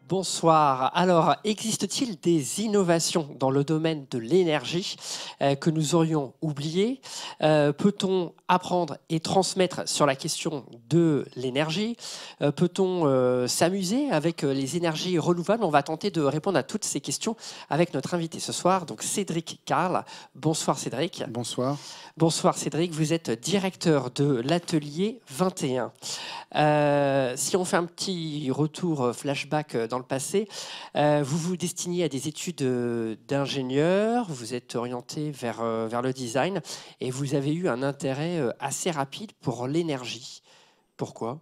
Bonsoir. Alors, existe-t-il des innovations dans le domaine de l'énergie que nous aurions oubliées? Peut-on apprendre et transmettre sur la question de l'énergie? Peut-on s'amuser avec les énergies renouvelables? On va tenter de répondre à toutes ces questions avec notre invité ce soir, donc Cédric Carl. Bonsoir Cédric. Bonsoir. Bonsoir Cédric, vous êtes directeur de l'atelier 21. Si on fait un petit retour flashback dans le passé, vous vous destiniez à des études d'ingénieur, vous êtes orienté vers le design et vous avez eu un intérêt assez rapide pour l'énergie. Pourquoi?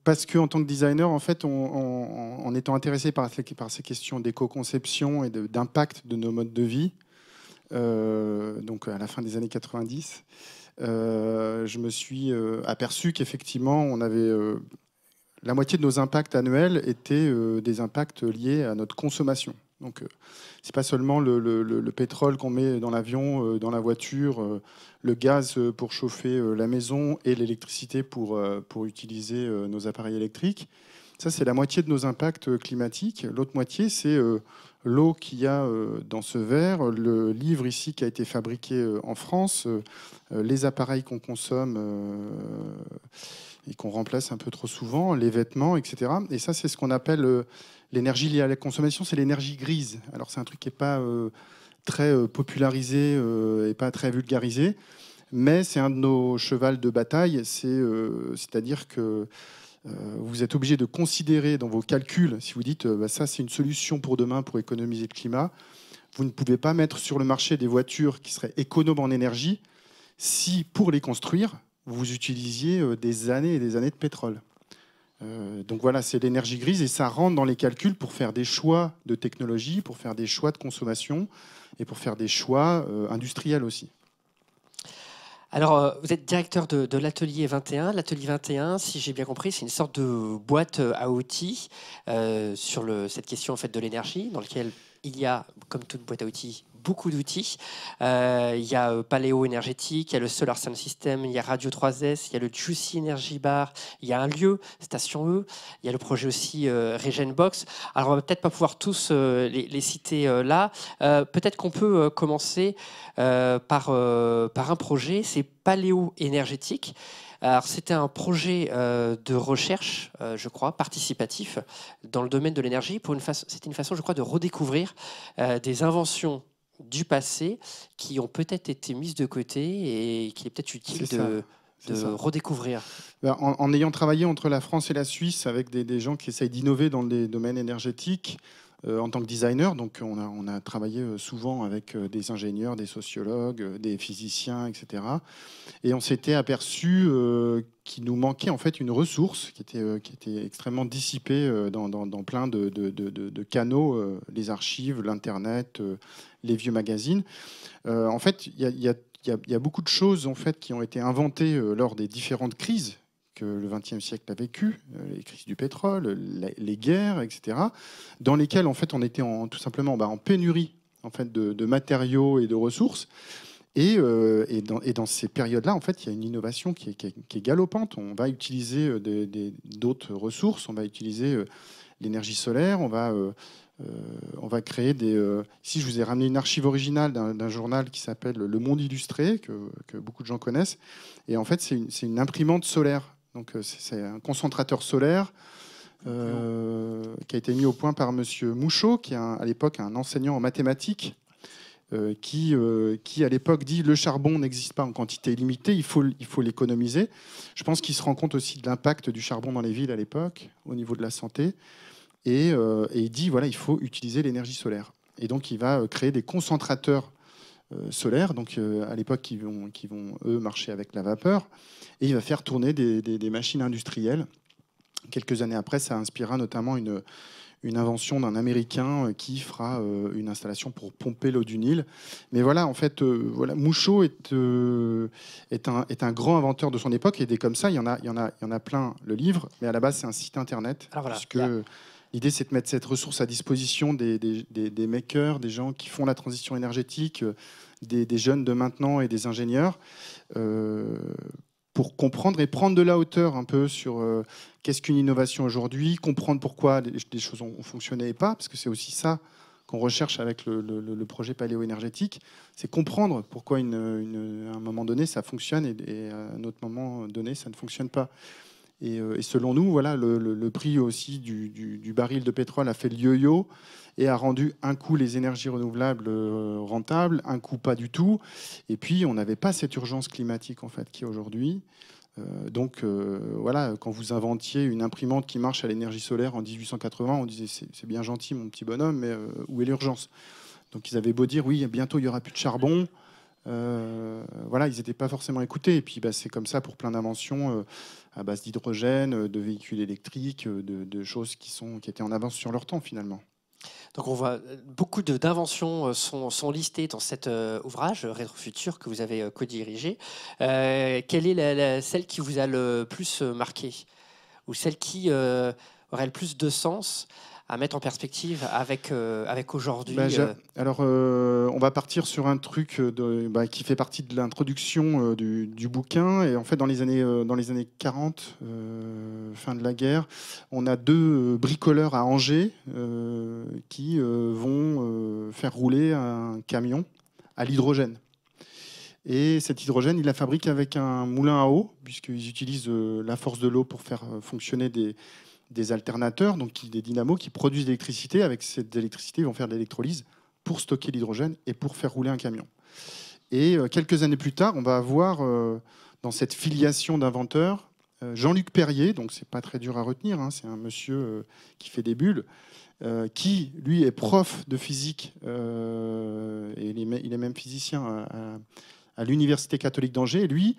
Parce qu'en tant que designer, en fait, en étant intéressé par ces questions d'éco-conception et d'impact de nos modes de vie, donc à la fin des années 90, je me suis aperçu qu'effectivement, on avait la moitié de nos impacts annuels étaient des impacts liés à notre consommation. Donc, c'est pas seulement le pétrole qu'on met dans l'avion, dans la voiture, le gaz pour chauffer la maison et l'électricité pour utiliser nos appareils électriques. Ça, c'est la moitié de nos impacts climatiques. L'autre moitié, c'est l'eau qu'il y a dans ce verre, le livre ici qui a été fabriqué en France, les appareils qu'on consomme et qu'on remplace un peu trop souvent, les vêtements, etc. Et ça, c'est ce qu'on appelle l'énergie liée à la consommation, c'est l'énergie grise. Alors, c'est un truc qui n'est pas très popularisé et pas très vulgarisé, mais c'est un de nos chevals de bataille. C'est-à-dire que vous êtes obligé de considérer dans vos calculs, si vous dites ça, c'est une solution pour demain pour économiser le climat, vous ne pouvez pas mettre sur le marché des voitures qui seraient économes en énergie si, pour les construire, vous utilisiez des années et des années de pétrole. Donc voilà, c'est l'énergie grise et ça rentre dans les calculs pour faire des choix de technologie, pour faire des choix de consommation et pour faire des choix industriels aussi. Alors, vous êtes directeur de l'atelier 21. L'atelier 21, si j'ai bien compris, c'est une sorte de boîte à outils sur cette question en fait, de l'énergie, dans lequel il y a, comme toute boîte à outils, beaucoup d'outils. Il y a Paléo énergétique, il y a le Solar Sound System, il y a Radio 3S, il y a le Juicy Energy Bar, il y a un lieu, Station E, il y a le projet aussi Regenbox. Alors, on va peut-être pas pouvoir tous les citer là. Peut-être qu'on peut commencer par un projet, c'est Paléo énergétique. Alors, c'était un projet de recherche, je crois, participatif dans le domaine de l'énergie. C'était une façon, je crois, de redécouvrir des inventions du passé qui ont peut-être été mises de côté et qu'il est peut-être utile de redécouvrir. En ayant travaillé entre la France et la Suisse avec des gens qui essayent d'innover dans les domaines énergétiques, en tant que designer, donc on a travaillé souvent avec des ingénieurs, des sociologues, des physiciens, etc. Et on s'était aperçu qu'il nous manquait en fait une ressource qui était extrêmement dissipée dans plein de canaux, les archives, l'Internet, les vieux magazines. En fait, il y a beaucoup de choses en fait, qui ont été inventées lors des différentes crises que le XXe siècle a vécu, les crises du pétrole, les guerres, etc., dans lesquelles en fait, on était tout simplement en pénurie en fait, de matériaux et de ressources. Et dans ces périodes-là, en fait, il y a une innovation qui est galopante. On va utiliser d'autres ressources, on va utiliser l'énergie solaire, on va créer des... Ici, je vous ai ramené une archive originale d'un journal qui s'appelle Le Monde Illustré, que beaucoup de gens connaissent. Et en fait, c'est une imprimante solaire. Donc, c'est un concentrateur solaire qui a été mis au point par Monsieur Mouchot, qui est à l'époque un enseignant en mathématiques, qui à l'époque dit le charbon n'existe pas en quantité illimitée, il faut l'économiser. Je pense qu'il se rend compte aussi de l'impact du charbon dans les villes à l'époque, au niveau de la santé. Et il dit, voilà, il faut utiliser l'énergie solaire. Et donc, il va créer des concentrateurs solaires, donc à l'époque, qui vont, eux, marcher avec la vapeur. Et il va faire tourner des machines industrielles. Quelques années après, ça inspirera notamment une invention d'un Américain qui fera une installation pour pomper l'eau du Nil. Mais voilà, en fait, voilà, Mouchot est un grand inventeur de son époque. Et des comme ça, il y en a plein, le livre. Mais à la base, c'est un site internet. Alors voilà, puisque l'idée, c'est de mettre cette ressource à disposition des makers, des gens qui font la transition énergétique, des jeunes de maintenant et des ingénieurs, pour comprendre et prendre de la hauteur un peu sur qu'est-ce qu'une innovation aujourd'hui, comprendre pourquoi des choses ont fonctionné et pas, parce que c'est aussi ça qu'on recherche avec le projet paléo-énergétique, c'est comprendre pourquoi à un moment donné ça fonctionne et à un autre moment donné ça ne fonctionne pas. Et selon nous, voilà, le prix aussi du baril de pétrole a fait le yo-yo et a rendu un coup les énergies renouvelables rentables, un coup pas du tout. Et puis, on n'avait pas cette urgence climatique en fait qui est aujourd'hui. Donc voilà, quand vous inventiez une imprimante qui marche à l'énergie solaire en 1880, on disait c'est bien gentil mon petit bonhomme, mais où est l'urgence? Donc ils avaient beau dire oui, bientôt il n'y aura plus de charbon. Voilà, ils n'étaient pas forcément écoutés. Et puis c'est comme ça pour plein d'inventions à base d'hydrogène, de véhicules électriques, de choses qui étaient en avance sur leur temps finalement. Donc on voit beaucoup d'inventions sont listées dans cet ouvrage Rétrofutur que vous avez co-dirigé. Quelle est celle qui vous a le plus marqué ou celle qui aurait le plus de sens à mettre en perspective avec aujourd'hui Alors, on va partir sur un truc qui fait partie de l'introduction du bouquin. Et en fait, dans les années 40, fin de la guerre, on a deux bricoleurs à Angers qui vont faire rouler un camion à l'hydrogène. Et cet hydrogène, ils la fabriquent avec un moulin à eau, puisqu'ils utilisent la force de l'eau pour faire fonctionner des alternateurs, donc des dynamos qui produisent de l'électricité. Avec cette électricité, ils vont faire de l'électrolyse pour stocker l'hydrogène et pour faire rouler un camion. Et quelques années plus tard, on va avoir dans cette filiation d'inventeurs Jean-Luc Perrier, donc c'est pas très dur à retenir, hein, c'est un monsieur qui fait des bulles, qui lui est prof de physique et il est même physicien à l'Université catholique d'Angers. Et lui,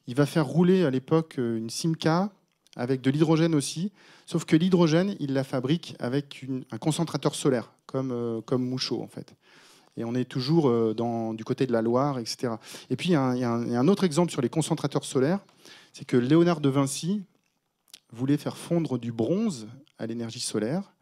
il va faire rouler à l'époque une Simca avec de l'hydrogène aussi, sauf que l'hydrogène, il la fabrique avec un concentrateur solaire, comme Mouchot en fait. Et on est toujours du côté de la Loire, etc. Et puis il y a un autre exemple sur les concentrateurs solaires, c'est que Léonard de Vinci voulait faire fondre du bronze à l'énergie solaire.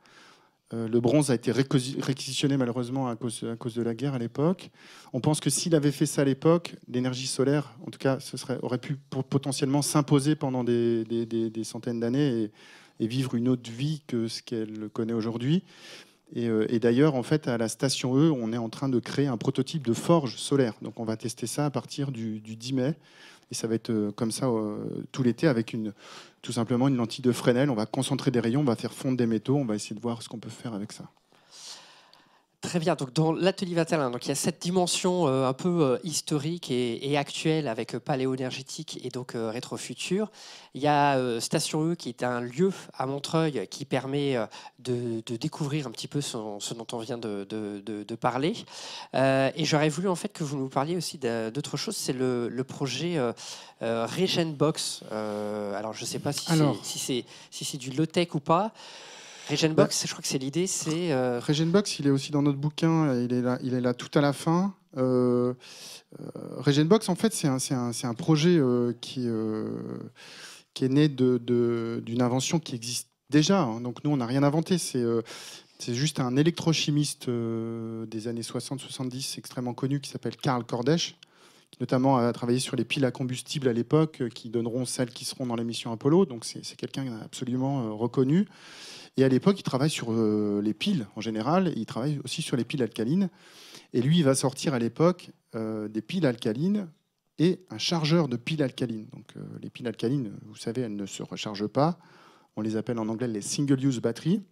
Le bronze a été réquisitionné malheureusement à cause de la guerre à l'époque. On pense que s'il avait fait ça à l'époque, l'énergie solaire, en tout cas, aurait pu potentiellement s'imposer pendant des centaines d'années et vivre une autre vie que ce qu'elle connaît aujourd'hui. Et d'ailleurs, en fait, à la station E, on est en train de créer un prototype de forge solaire. Donc on va tester ça à partir du 10 mai. Et ça va être comme ça tout l'été avec tout simplement une lentille de Fresnel. On va concentrer des rayons, on va faire fondre des métaux, on va essayer de voir ce qu'on peut faire avec ça. Très bien. Donc dans l'atelier 21, donc il y a cette dimension un peu historique et actuelle avec Paléo-énergétique et donc Rétrofutur. Il y a Station E qui est un lieu à Montreuil qui permet de découvrir un petit peu ce dont on vient de parler. Et j'aurais voulu en fait que vous nous parliez aussi d'autre chose. C'est le projet Regenbox. Alors je ne sais pas si c'est du low-tech ou pas. Regenbox, je crois que c'est l'idée. Regenbox, il est aussi dans notre bouquin. Il est là tout à la fin. Regenbox, en fait, c'est un projet qui est né d'une invention qui existe déjà. Hein. Donc nous, on n'a rien inventé. C'est juste un électrochimiste des années 60-70 extrêmement connu qui s'appelle Karl Kordesch, qui notamment a travaillé sur les piles à combustible à l'époque, qui donneront celles qui seront dans la mission Apollo. Donc c'est quelqu'un absolument reconnu. Et à l'époque, il travaille sur les piles en général, et il travaille aussi sur les piles alcalines. Et lui, il va sortir à l'époque des piles alcalines et un chargeur de piles alcalines. Donc les piles alcalines, vous savez, elles ne se rechargent pas. On les appelle en anglais les single-use batteries.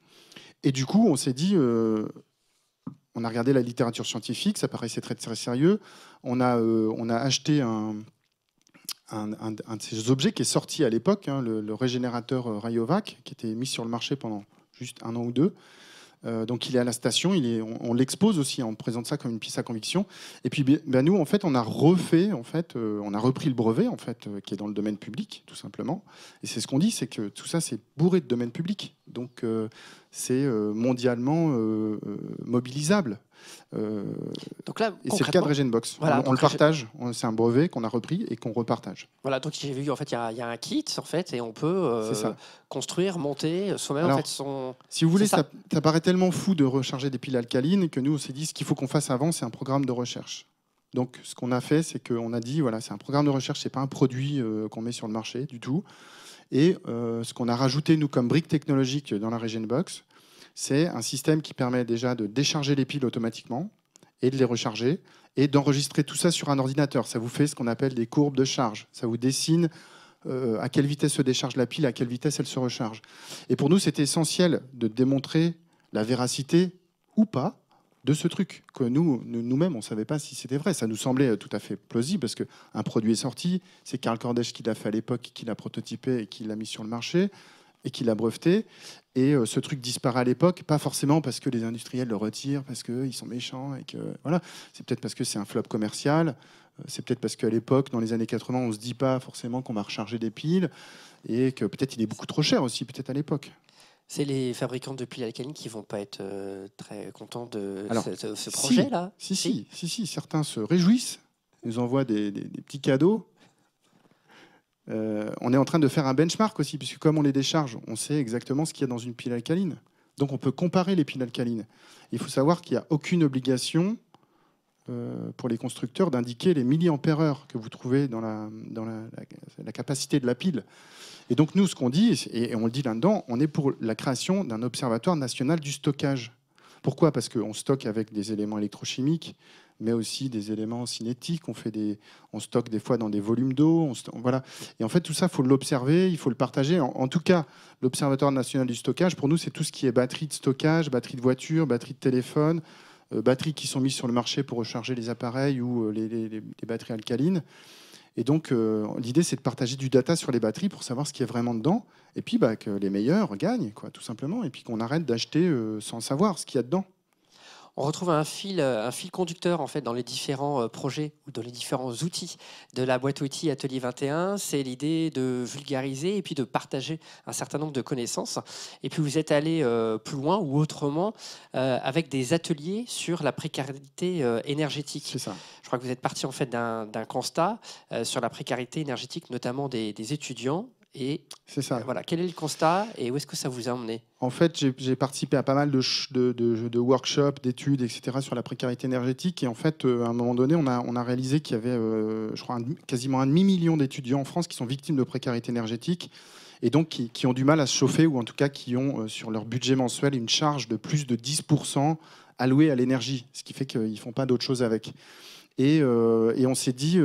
Et du coup, on s'est dit, on a regardé la littérature scientifique, ça paraissait très, très sérieux. On a acheté un de ces objets qui est sorti à l'époque, hein, le régénérateur Rayovac, qui était mis sur le marché pendant juste 1 an ou 2. Donc il est à la station, on l'expose aussi, on présente ça comme une pièce à conviction. Et puis nous, en fait, on a repris le brevet, en fait, qui est dans le domaine public, tout simplement. Et c'est ce qu'on dit, c'est que tout ça, c'est bourré de domaine public. Donc c'est mondialement mobilisable. Donc là, et c'est le cas de Regenbox. Voilà, on le partage. C'est un brevet qu'on a repris et qu'on repartage. Voilà, donc j'ai vu en fait il y a un kit en fait et on peut construire, monter soi-même en fait son. Si vous voulez, ça paraît tellement fou de recharger des piles alcalines que nous on s'est dit ce qu'il faut qu'on fasse avant, c'est un programme de recherche. Donc, ce qu'on a fait, c'est qu'on a dit, voilà, c'est un programme de recherche, c'est pas un produit qu'on met sur le marché du tout. Et ce qu'on a rajouté, nous, comme brique technologique dans la Regenbox, c'est un système qui permet déjà de décharger les piles automatiquement et de les recharger et d'enregistrer tout ça sur un ordinateur. Ça vous fait ce qu'on appelle des courbes de charge. Ça vous dessine à quelle vitesse se décharge la pile, à quelle vitesse elle se recharge. Et pour nous, c'était essentiel de démontrer la véracité ou pas de ce truc, que nous-mêmes, on ne savait pas si c'était vrai. Ça nous semblait tout à fait plausible, parce qu'un produit est sorti, c'est Karl Kordech qui l'a fait à l'époque, qui l'a prototypé et qui l'a mis sur le marché, et qui l'a breveté. Et ce truc disparaît à l'époque, pas forcément parce que les industriels le retirent, parce qu'ils sont méchants, et que voilà. C'est peut-être parce que c'est un flop commercial, c'est peut-être parce qu'à l'époque, dans les années 80, on ne se dit pas forcément qu'on va recharger des piles, et que peut-être il est beaucoup trop cher aussi, peut-être à l'époque. C'est les fabricants de piles alcalines qui vont pas être très contents de Alors, ce projet-là. Si, certains se réjouissent, nous envoient des petits cadeaux. On est en train de faire un benchmark aussi, puisque comme on les décharge, on sait exactement ce qu'il y a dans une pile alcaline. Donc on peut comparer les piles alcalines. Il faut savoir qu'il n'y a aucune obligation pour les constructeurs d'indiquer les milliampères-heure que vous trouvez dans la capacité de la pile. Et donc nous, ce qu'on dit, et on le dit là-dedans, on est pour la création d'un observatoire national du stockage. Pourquoi ? Parce qu'on stocke avec des éléments électrochimiques, mais aussi des éléments cinétiques. On stocke des fois dans des volumes d'eau. Voilà. Et en fait, tout ça, il faut l'observer, il faut le partager. En tout cas, l'Observatoire national du stockage, pour nous, c'est tout ce qui est batterie de stockage, batterie de voiture, batterie de téléphone, batteries qui sont mises sur le marché pour recharger les appareils ou les batteries alcalines. Et donc, l'idée, c'est de partager du data sur les batteries pour savoir ce qui est vraiment dedans. Et puis, que les meilleurs gagnent, quoi, tout simplement. Et puis qu'on arrête d'acheter sans savoir ce qu'il y a dedans. On retrouve un fil conducteur en fait dans les différents projets ou dans les différents outils de la boîte à outils Atelier 21. C'est l'idée de vulgariser et puis de partager un certain nombre de connaissances. Et puis vous êtes allé plus loin ou autrement avec des ateliers sur la précarité énergétique. C'est ça. Je crois que vous êtes parti en fait d'un constat sur la précarité énergétique, notamment des étudiants. Et c'est ça. Voilà, quel est le constat et où est-ce que ça vous a emmené ? En fait, j'ai participé à pas mal de workshops, d'études, etc. sur la précarité énergétique. Et en fait, à un moment donné, on a réalisé qu'il y avait, je crois, quasiment un demi-million d'étudiants en France qui sont victimes de précarité énergétique et donc qui ont du mal à se chauffer, ou en tout cas qui ont sur leur budget mensuel une charge de plus de 10% allouée à l'énergie, ce qui fait qu'ils ne font pas d'autre chose avec. Et on s'est dit...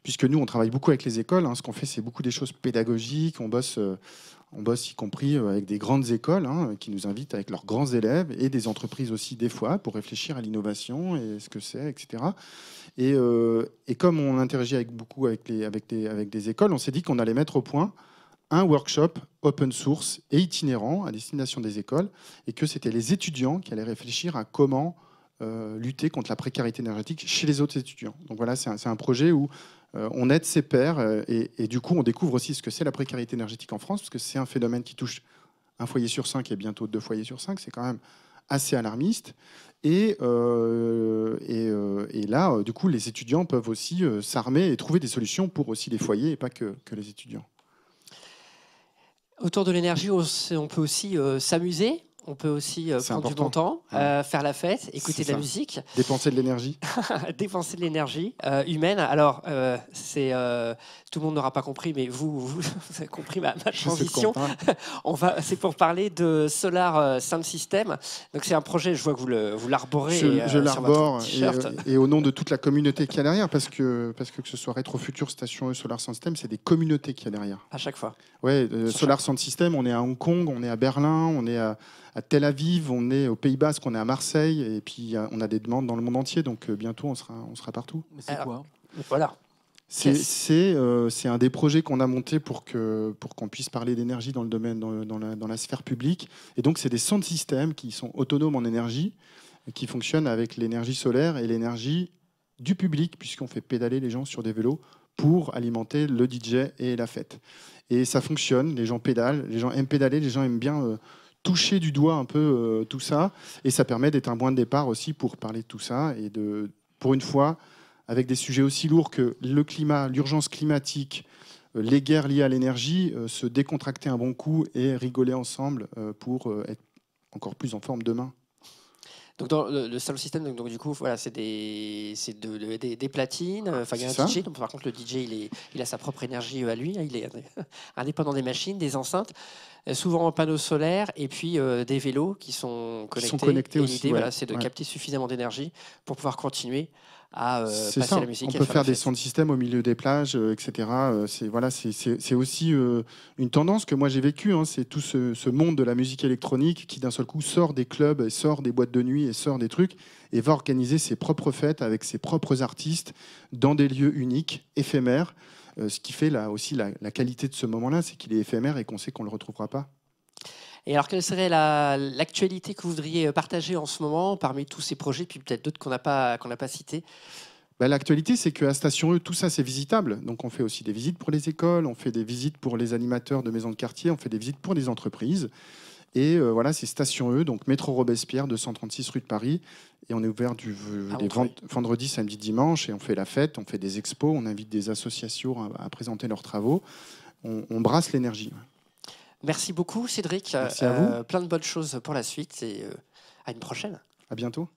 puisque nous, on travaille beaucoup avec les écoles. Ce qu'on fait, c'est beaucoup des choses pédagogiques. On bosse y compris avec des grandes écoles qui nous invitent avec leurs grands élèves et des entreprises aussi, des fois, pour réfléchir à l'innovation et ce que c'est, etc. Et comme on interagit beaucoup avec des écoles, on s'est dit qu'on allait mettre au point un workshop open source et itinérant à destination des écoles, et que c'était les étudiants qui allaient réfléchir à comment lutter contre la précarité énergétique chez les autres étudiants. Donc voilà, c'est un projet où on aide ses pairs et du coup on découvre aussi ce que c'est la précarité énergétique en France, parce que c'est un phénomène qui touche un foyer sur 5 et bientôt 2 foyers sur 5. C'est quand même assez alarmiste. Et là, du coup, les étudiants peuvent aussi s'armer et trouver des solutions pour aussi les foyers et pas que les étudiants. Autour de l'énergie, on peut aussi s'amuser. On peut aussi prendre du bon temps, faire la fête, écouter de la musique. Dépenser de l'énergie. Dépenser de l'énergie humaine. Alors, tout le monde n'aura pas compris, mais vous avez compris ma transition. C'est pour parler de Solar Sound System. Donc, c'est un projet, je vois que vous l'arborez. Je l'arbore et au nom de toute la communauté qui est derrière, parce que ce soit Rétrofutur, Station E, Solar Sound System, c'est des communautés qui est derrière. À chaque fois. Ouais, Solar Sound System, on est à Hong Kong, on est à Berlin, on est à Tel Aviv, on est aux Pays-Basque, on est à Marseille, et puis on a des demandes dans le monde entier, donc bientôt on sera partout. Mais c'est quoi ? Voilà. C'est un des projets qu'on a monté pour qu'on puisse parler d'énergie dans le domaine, dans la sphère publique. Et donc c'est des sound systems qui sont autonomes en énergie, qui fonctionnent avec l'énergie solaire et l'énergie du public, puisqu'on fait pédaler les gens sur des vélos pour alimenter le DJ et la fête. Et ça fonctionne, les gens pédalent, les gens aiment pédaler, les gens aiment bien toucher du doigt un peu tout ça, et ça permet d'être un point de départ aussi pour parler de tout ça, et pour une fois, avec des sujets aussi lourds que le climat, l'urgence climatique, les guerres liées à l'énergie, se décontracter un bon coup et rigoler ensemble pour être encore plus en forme demain. Donc dans le sound system, donc du coup, voilà, c'est des platines. Enfin, il y a C'est un ça. DJ. Donc, par contre, le DJ, il a sa propre énergie à lui, hein, il est indépendant des machines, des enceintes, souvent en panneaux solaires, et puis des vélos qui sont Qui sont connectés. connectés Et aussi, l'idée, ouais. voilà, c'est de Ouais. capter suffisamment d'énergie pour pouvoir continuer à C'est passer à la ça. On musique et à peut faire la faire des fête. sound systems au milieu des plages, etc. C'est voilà, c'est aussi une tendance que moi j'ai vécue. Hein. C'est tout ce monde de la musique électronique qui d'un seul coup sort des clubs, et sort des boîtes de nuit et sort des trucs et va organiser ses propres fêtes avec ses propres artistes dans des lieux uniques, éphémères. Ce qui fait là aussi la qualité de ce moment-là, c'est qu'il est éphémère et qu'on sait qu'on le retrouvera pas. Et alors, quelle serait l'actualité que vous voudriez partager en ce moment parmi tous ces projets, puis peut-être d'autres qu'on n'a pas cités? Bah, l'actualité, c'est qu'à Station E, tout ça, c'est visitable. Donc, on fait aussi des visites pour les écoles, on fait des visites pour les animateurs de maisons de quartier, on fait des visites pour les entreprises. Et voilà, c'est Station E, donc métro Robespierre, 236 rue de Paris. Et on est ouvert À les Montreuil. vendredis, samedi, dimanche. Et on fait la fête, on fait des expos, on invite des associations à présenter leurs travaux. On brasse l'énergie. Merci beaucoup, Cédric. Merci à vous. Plein de bonnes choses pour la suite et à une prochaine. À bientôt.